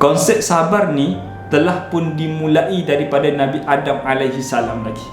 Konsep sabar ni telah pun dimulai daripada Nabi Adam alaihi salam lagi.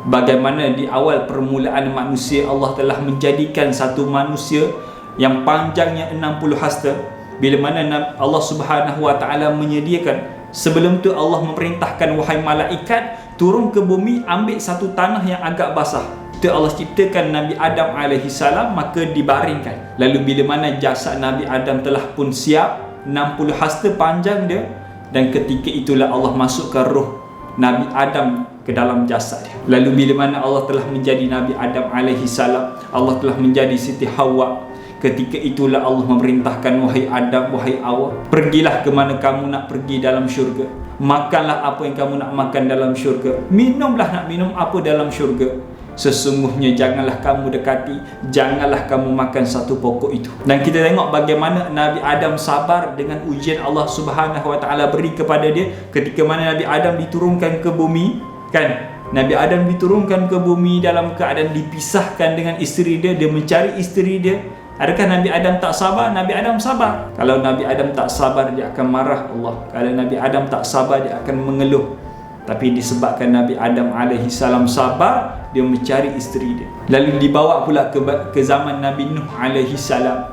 Bagaimana di awal permulaan manusia Allah telah menjadikan satu manusia yang panjangnya 60 hasta. Bila mana Allah Subhanahu wa taala menyediakan, sebelum tu Allah memerintahkan wahai malaikat turun ke bumi, ambil satu tanah yang agak basah. Itu Allah ciptakan Nabi Adam alaihi salam, maka dibaringkan. Lalu bila mana jasad Nabi Adam telah pun siap, 60 hasta panjang dia, dan ketika itulah Allah masukkan roh Nabi Adam ke dalam jasad dia. Lalu bila mana Allah telah menjadi Nabi Adam alaihi salam, Allah telah menjadi Siti Hawa. Ketika itulah Allah memerintahkan, wahai Adam, wahai Hawa, pergilah ke mana kamu nak pergi dalam syurga. Makanlah apa yang kamu nak makan dalam syurga. Minumlah nak minum apa dalam syurga. Sesungguhnya janganlah kamu dekati, janganlah kamu makan satu pokok itu. Dan kita tengok bagaimana Nabi Adam sabar dengan ujian Allah Subhanahu wa taala beri kepada dia. Ketika mana Nabi Adam diturunkan ke bumi, kan? Nabi Adam diturunkan ke bumi dalam keadaan dipisahkan dengan isteri dia. Dia mencari isteri dia. Adakah Nabi Adam tak sabar? Nabi Adam sabar. Kalau Nabi Adam tak sabar, dia akan marah Allah. Kalau Nabi Adam tak sabar, dia akan mengeluh. Tapi disebabkan Nabi Adam alaihi salam sabar, dia mencari isteri dia. Lalu dibawa pula ke zaman Nabi Nuh alaihi salam.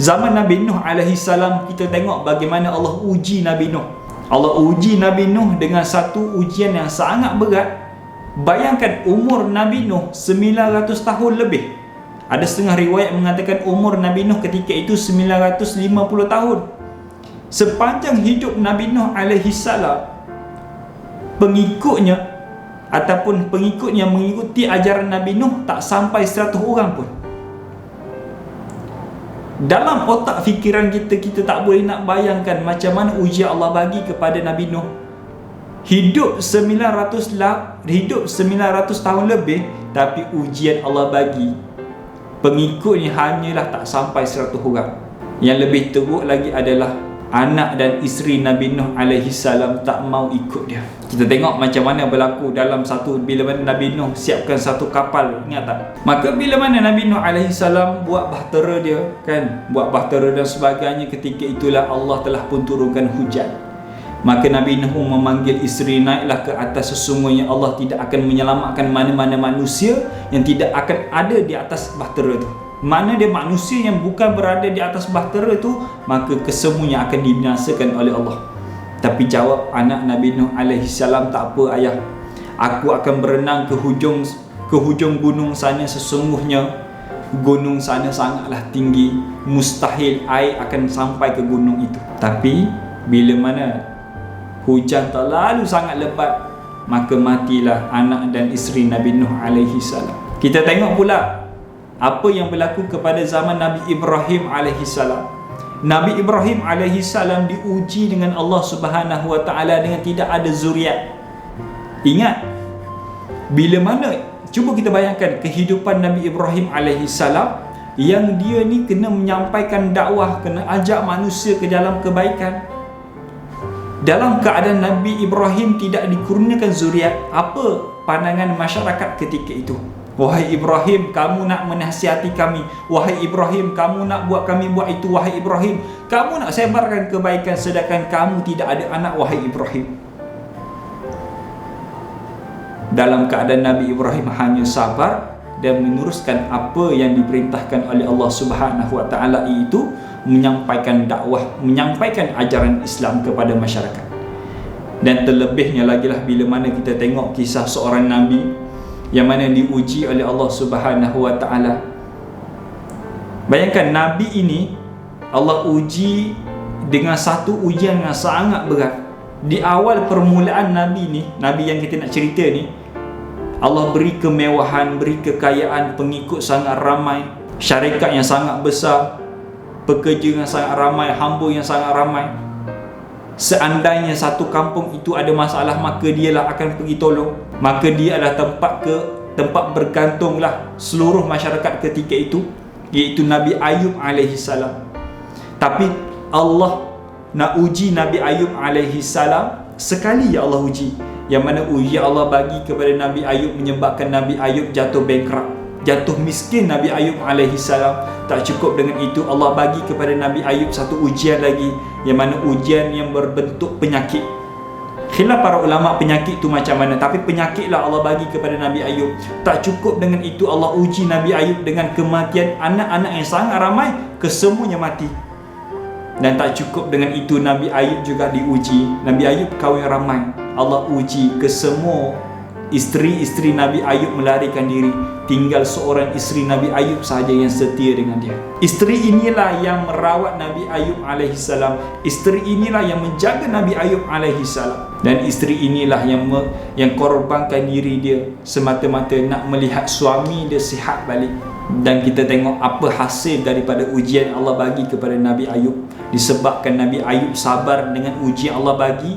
Zaman Nabi Nuh alaihi salam, kita tengok bagaimana Allah uji Nabi Nuh. Allah uji Nabi Nuh dengan satu ujian yang sangat berat. Bayangkan umur Nabi Nuh 900 tahun lebih. Ada setengah riwayat mengatakan umur Nabi Nuh ketika itu 950 tahun. Sepanjang hidup Nabi Nuh alaihi salam, pengikutnya ataupun pengikut yang mengikuti ajaran Nabi Nuh tak sampai 100 orang pun. Dalam otak fikiran kita tak boleh nak bayangkan macam mana ujian Allah bagi kepada Nabi Nuh. Hidup 900 tahun lebih, tapi ujian Allah bagi pengikutnya hanyalah tak sampai 100 orang. Yang lebih teruk lagi adalah anak dan isteri Nabi Nuh alaihi salam tak mau ikut dia. Kita tengok macam mana berlaku dalam bila mana Nabi Nuh siapkan satu kapal, ingat tak? Maka bila mana Nabi Nuh alaihi salam buat bahtera dia, kan? Buat bahtera dan sebagainya, ketika itulah Allah telah pun turunkan hujan. Maka Nabi Nuh memanggil isteri, naiklah ke atas, sesungguhnya Allah tidak akan menyelamatkan mana-mana manusia yang tidak akan ada di atas bahtera itu. Mana dia manusia yang bukan berada di atas bahtera itu, maka kesemuanya akan dibinasakan oleh Allah. Tapi jawab anak Nabi Nuh alaihi salam, tak apa ayah, aku akan berenang ke hujung gunung sana, sesungguhnya gunung sana sangatlah tinggi, mustahil air akan sampai ke gunung itu. Tapi bila mana hujan terlalu sangat lebat, maka matilah anak dan isteri Nabi Nuh alaihi salam. Kita tengok pula apa yang berlaku kepada zaman Nabi Ibrahim alaihi salam. Nabi Ibrahim alaihi salam diuji dengan Allah Subhanahu wa taala dengan tidak ada zuriat. Ingat, bila mana, cuba kita bayangkan kehidupan Nabi Ibrahim alaihi salam yang dia ni kena menyampaikan dakwah, kena ajak manusia ke dalam kebaikan. Dalam keadaan Nabi Ibrahim tidak dikurniakan zuriat, apa pandangan masyarakat ketika itu? Wahai Ibrahim, kamu nak menasihati kami. Wahai Ibrahim, kamu nak buat kami buat itu. Wahai Ibrahim, kamu nak sebarkan kebaikan, sedangkan kamu tidak ada anak. Wahai Ibrahim. Dalam keadaan Nabi Ibrahim hanya sabar dan meneruskan apa yang diperintahkan oleh Allah Subhanahu wa taala, itu menyampaikan dakwah, menyampaikan ajaran Islam kepada masyarakat. Dan terlebihnya lagi lah bila mana kita tengok kisah seorang Nabi yang mana diuji oleh Allah Subhanahu wa taala. Bayangkan Nabi ini Allah uji dengan satu ujian yang sangat berat. Di awal permulaan Nabi ni, Nabi yang kita nak cerita ni, Allah beri kemewahan, beri kekayaan, pengikut sangat ramai, syarikat yang sangat besar, pekerja yang sangat ramai, hamba yang sangat ramai. Seandainya satu kampung itu ada masalah, maka dialah akan pergi tolong. Maka dia adalah tempat bergantunglah seluruh masyarakat ketika itu, iaitu Nabi Ayub alaihi salam. Tapi Allah nak uji Nabi Ayub alaihi salam sekali, ya Allah uji. Yang mana uji Allah bagi kepada Nabi Ayub menyebabkan Nabi Ayub jatuh bankrupt. jatuh miskin Nabi Ayub alaihi salam. Tak cukup dengan itu, Allah bagi kepada Nabi Ayub satu ujian lagi, yang mana ujian yang berbentuk penyakit. Khilaf para ulama penyakit tu macam mana, tapi penyakitlah Allah bagi kepada Nabi Ayub. Tak cukup dengan itu, Allah uji Nabi Ayub dengan kematian anak-anak yang sangat ramai, kesemuanya mati. Dan tak cukup dengan itu, Nabi Ayub juga diuji. Nabi Ayub kahwin ramai, Allah uji kesemua isteri-isteri Nabi Ayub melarikan diri. Tinggal seorang isteri Nabi Ayub sahaja yang setia dengan dia. Isteri inilah yang merawat Nabi Ayub alaihi salam. Isteri inilah yang menjaga Nabi Ayub alaihi salam. Dan isteri inilah yang korbankan diri dia semata-mata nak melihat suami dia sihat balik. Dan kita tengok apa hasil daripada ujian Allah bagi kepada Nabi Ayub. Disebabkan Nabi Ayub sabar dengan ujian Allah bagi,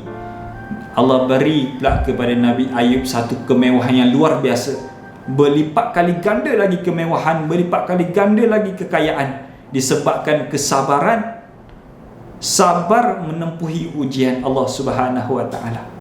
Allah beri pula kepada Nabi Ayub satu kemewahan yang luar biasa. Berlipat kali ganda lagi kemewahan, berlipat kali ganda lagi kekayaan, disebabkan kesabaran, sabar menempuhi ujian Allah Subhanahu wa taala.